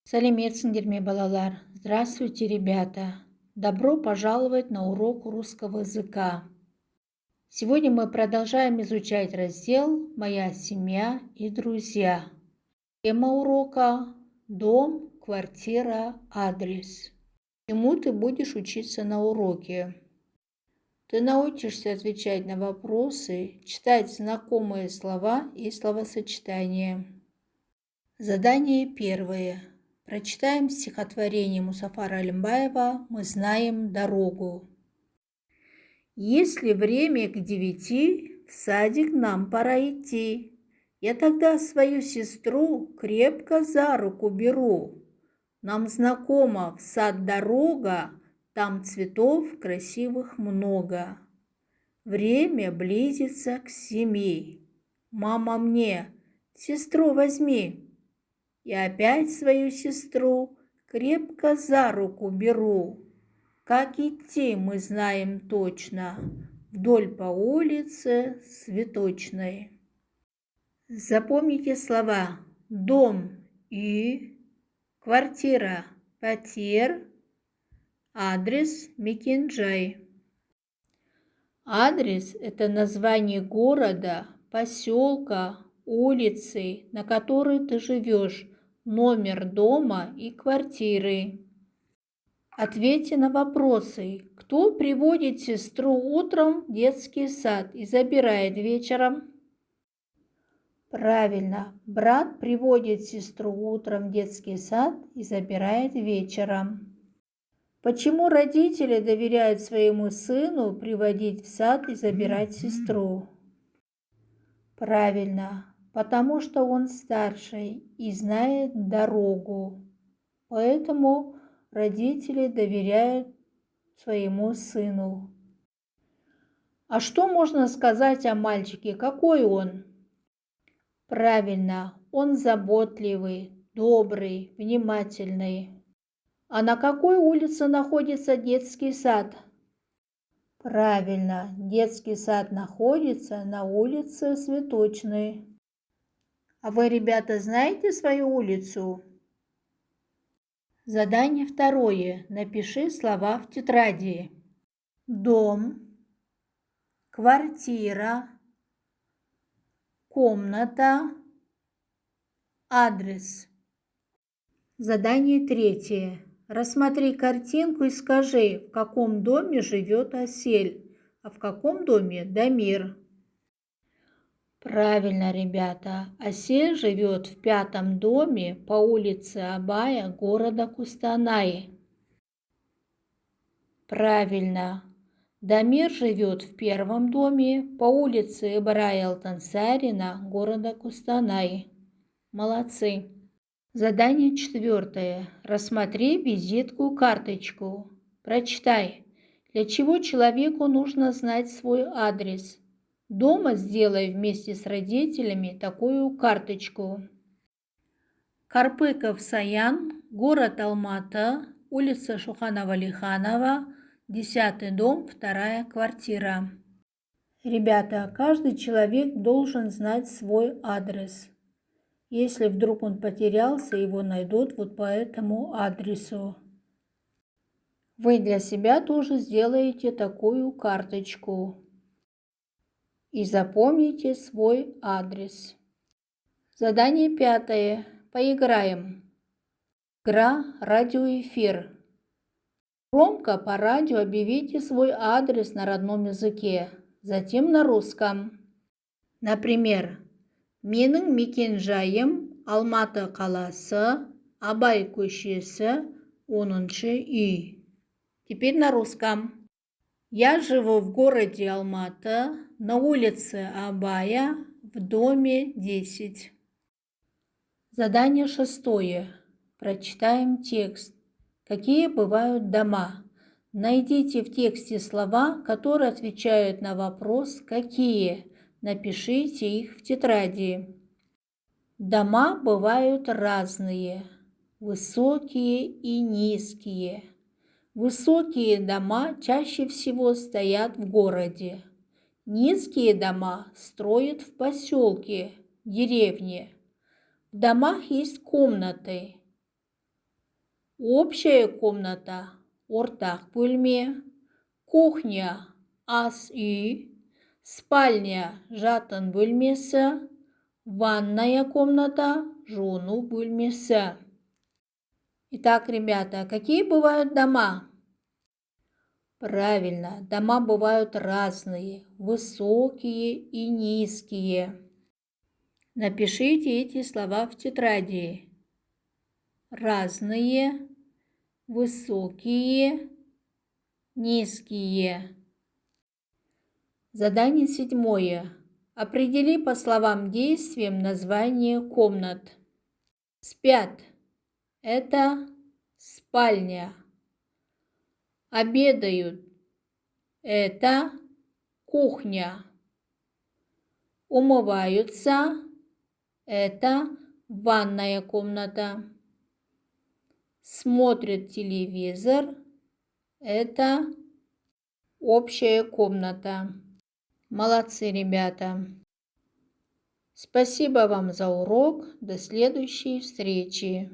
Сәлеметсіңдер ме, балалар? Здравствуйте, ребята! Добро пожаловать на урок русского языка. Сегодня мы продолжаем изучать раздел «Моя семья и друзья». Тема урока – дом, квартира, адрес. Чему ты будешь учиться на уроке? Ты научишься отвечать на вопросы, читать знакомые слова и словосочетания. Задание первое. Прочитаем стихотворение Мусафара Алимбаева «Мы знаем дорогу». Если время к 9, в садик нам пора идти. Я тогда свою сестру крепко за руку беру. Нам знакома в сад дорога, там цветов красивых много. Время близится к 7. Мама мне: сестру возьми. И опять свою сестру крепко за руку беру. Как идти мы знаем точно, вдоль по улице Цветочной. Запомните слова: дом и, квартира пәтер, адрес мекенжай. Адрес – это название города, поселка, улицы, на которой ты живешь, номер дома и квартиры. Ответьте на вопросы. Кто приводит сестру утром в детский сад и забирает вечером? Правильно, брат приводит сестру утром в детский сад и забирает вечером. Почему родители доверяют своему сыну приводить в сад и забирать сестру? Правильно, потому что он старший и знает дорогу. Поэтому родители доверяют своему сыну. А что можно сказать о мальчике? Какой он? Правильно, он заботливый, добрый, внимательный. А на какой улице находится детский сад? Правильно, детский сад находится на улице Цветочной. А вы, ребята, знаете свою улицу? Задание второе. Напиши слова в тетради. Дом, квартира, комната, адрес. Задание третье. Рассмотри картинку и скажи, в каком доме живет Асель, а в каком доме Дамир. Правильно, ребята. Асель живет в 5 доме по улице Абая города Кустанай. Правильно. Дамир живет в 1 доме по улице Ибрая Алтансарина города Кустанай. Молодцы. Задание 4. Рассмотри визитку-карточку. Прочитай. Для чего человеку нужно знать свой адрес? Дома сделай вместе с родителями такую карточку. Карпыков Саян, город Алматы, улица Шуханова-Лиханова, 10 дом, 2 квартира. Ребята, каждый человек должен знать свой адрес. Если вдруг он потерялся, его найдут вот по этому адресу. Вы для себя тоже сделаете такую карточку и запомните свой адрес. Задание 5. Поиграем. Игра «Радиоэфир». Громко по радио объявите свой адрес на родном языке, затем на русском. Например, менің мекенжайым Алматы қаласы, Абай көшесі, 10-шы үй. Теперь на русском. Я живу в городе Алматы, на улице Абая, в доме 10. Задание 6. Прочитаем текст. Какие бывают дома? Найдите в тексте слова, которые отвечают на вопрос «Какие?». Напишите их в тетради. Дома бывают разные, высокие и низкие. Высокие дома чаще всего стоят в городе. Низкие дома строят в поселке, деревне. В домах есть комнаты. Общая комната ортақ бөлме, кухня ас үй, спальня жатын бөлмесі, ванная комната жуыну бөлмесі. Итак, ребята, какие бывают дома? Правильно, дома бывают разные, высокие и низкие. Напишите эти слова в тетради. Разные, высокие, низкие. Задание 7. Определи по словам-действиям название комнат. Спят. Это спальня. Обедают. Это кухня. Умываются. Это ванная комната. Смотрят телевизор. Это общая комната. Молодцы, ребята. Спасибо вам за урок. До следующей встречи.